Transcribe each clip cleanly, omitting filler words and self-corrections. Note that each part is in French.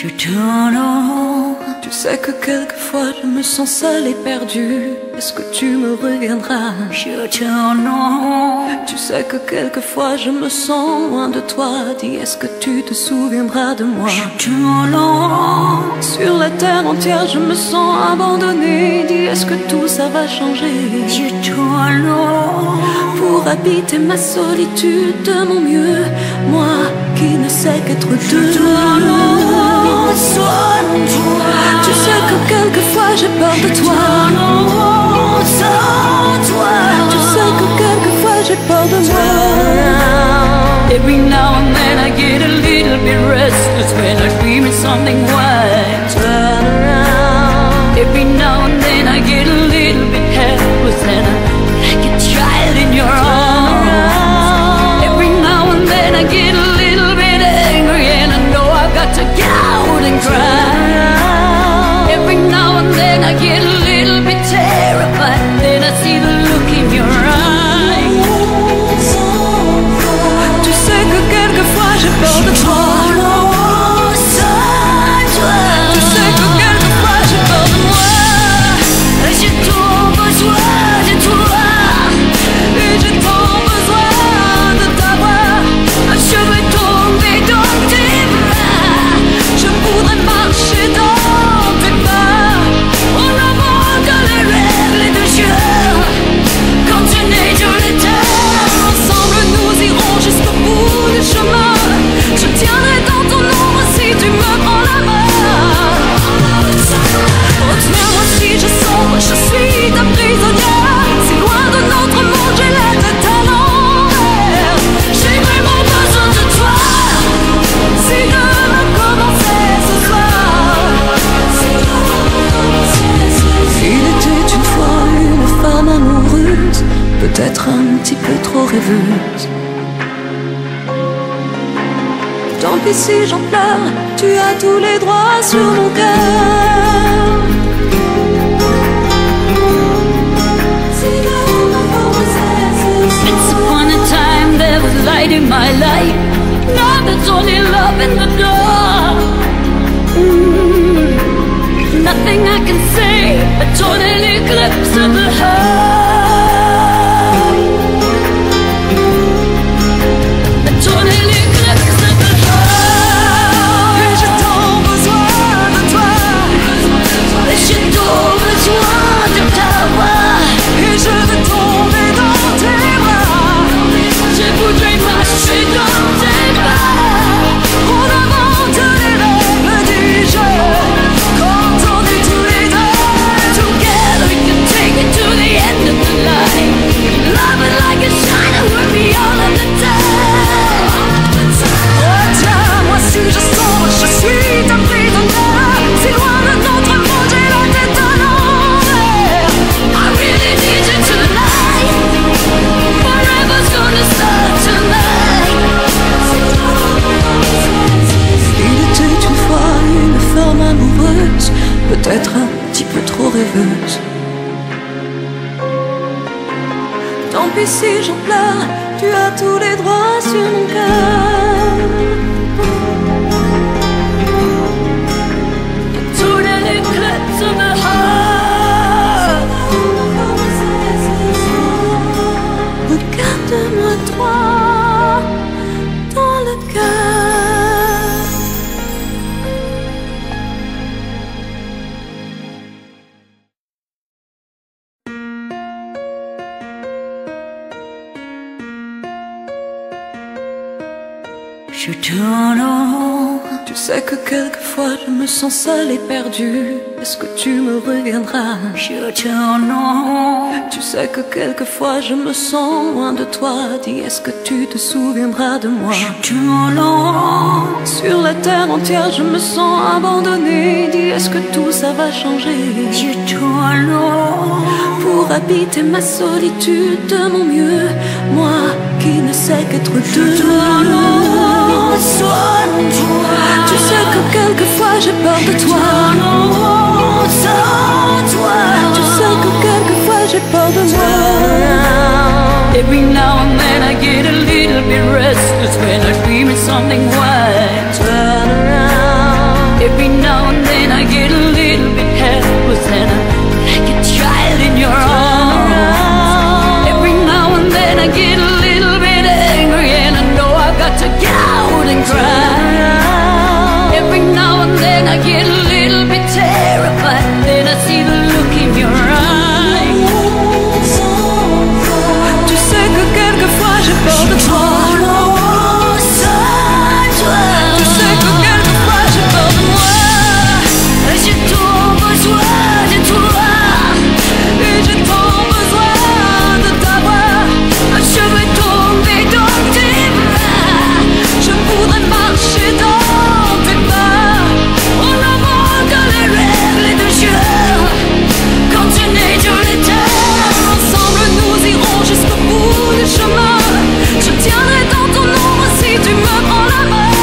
Je tourne en rond. Tu sais que quelquefois je me sens seule et perdue. Est-ce que tu me reviendras? Je tourne en rond. Tu sais que quelquefois je me sens loin de toi. Dis, est-ce que tu te souviendras de moi? Je tourne en rond. Sur la terre entière je me sens abandonnée. Dis, est-ce que tout ça va changer? Je tourne en rond. Pour habiter ma solitude de mon mieux, moi qui ne sais qu'être deux. Je tourne en rond. Tu sais que quelquefois j'ai peur de toi. Tu sais que quelquefois j'ai peur de moi. Every now and then I get a little bit restless when I dream of something white. Turn around. Every now and then I get a little bit helpless and I'm like a child in your arms. Every now and then I get a little bit angry and I know I've got to get out and cry. Every now and then I get a little bit terrified. Then I see the look in your eyes. Tu sais que quelquefois j'ai peur de toi. Tu sais que quelquefois j'ai peur de moi. Et j'ai trop besoin de toi. Et j'ai trop besoin de t'avoir. Je veux tomber dans tes bras. Je voudrais marcher dans tes pas. En avant de les rêves, les deux yeux. Quand tu nais, je les terre. Ensemble nous irons jusqu'au bout du chemin. Je tiendrai dans ton ombre si tu me prends la main. Retiens-moi si je sombre, je suis ta prisonnière. Si loin de notre monde, j'ai la tête à l'envers. J'ai vraiment besoin de toi. Si demain commençait ce soir. Il était une fois une femme amoureuse, peut-être un petit peu trop rêveuse. Tant pis si j'en pleure, tu as tous les droits sur mon cœur. Once upon a time there was light in my life. Now there's only love in the door. Nothing I can say, a total eclipse of the heart. A total eclipse of the heart. Et j'ai tant besoin de toi. Et j'ai tant besoin de t'avoir. Et je veux tomber dans tes bras. Je voudrais marcher dans tes pas. En avant de les règles du jeu. Quand on est tous les deux together, we can take it to the end of the line. Love it like a shiner, we'll be all of the time. Retiens-moi si je sombre, je suis ta prisonnière. Si loin de notre monde, j'ai la tête à l'envers. I really need you tonight. Forever's gonna start tonight. Il était une fois une femme amoureuse, peut-être un petit peu trop rêveuse. Tant pis si j'en pleure, tu as tous les droits sur mon cœur. Tous les eclipses of the heart. Regarde-moi droit dans le cœur. Je tourne en rond. Tu sais que quelquefois je me sens seule et perdue. Est-ce que tu me reviendras? Je tourne en rond. Tu sais que quelquefois je me sens loin de toi. Dis, est-ce que tu te souviendras de moi? Je tourne en rond. Sur la terre entière je me sens abandonnée. Dis, est-ce que tout ça va changer? Je tourne en rond. Pour habiter ma solitude de mon mieux, moi qui ne sais qu'être deux. Tu sais que quelquefois j'ai peur de toi. Tu sais que quelquefois j'ai peur de moi. Every now and then I get a little bit restless when I dream of something white. Turn around. Every I get a little bit angry, and I know I've got to get out and cry. Every now and then I get a little bit terrified, then I see the look in your eyes. Tu sais que quelquefois j'ai peur de toi. Tu sais que quelquefois j'ai peur de moi. Et j'ai tant besoin de toi. Et j'ai tant besoin de t'avoir. Je veux tomber dans tes bras. Je voudrais marcher dans tes pas. En avant que les règles de jeu continuent tout le temps. Ensemble nous irons jusqu'au bout du chemin. Je tiendrai dans ton ombre si tu me prends la main.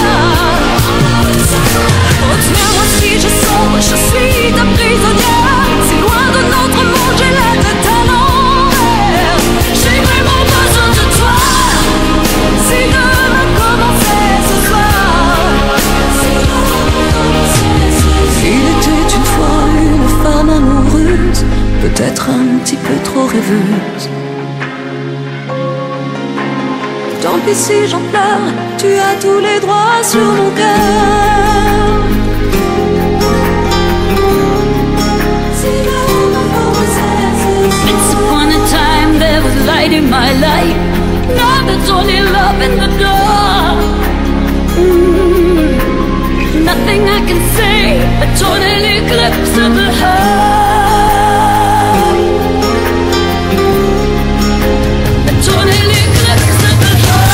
Oh tiens-moi si je sombre, je suis ta prisonnière. Si loin de notre monde j'ai la tête à l'envers. J'ai vraiment besoin de toi. Si demain commençait ce soir. Il était une fois une femme amoureuse, peut-être un petit peu trop rêveuse. Tant pis si j'en pleure, tu as tous les droits sur mon cœur. Once upon a time there was light in my life. Now there's only love in the dark. Nothing I can say, a total eclipse of the heart. A total eclipse of the heart.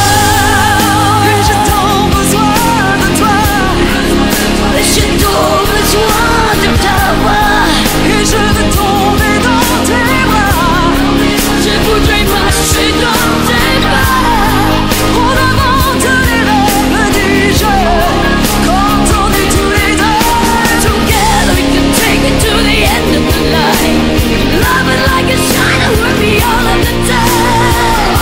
Et j'ai tant besoin de toi. Et j'ai tant besoin de t'avoir. Et je veux tomber dans tes bras. Je voudrais marcher dans tes bras. En avant de les règles du jeu. Quand on est tous les deux together, we can take it to the end of the line. Love it like a shiner with me all of the time.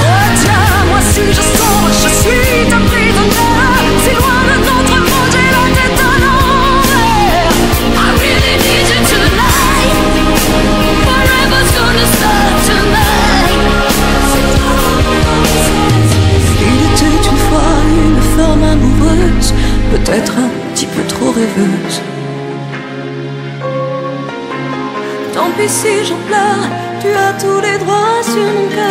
Oh tiens, moi si je sombre, je suis ta prisonnière. Si loin de notre monde, j'ai la tête à l'envers. I really need you tonight. Forever's gonna start tonight. Il était une fois une femme amoureuse, peut-être un petit peu trop rêveuse. Tant pis si j'en pleure, tu as tous les droits sur mon cœur.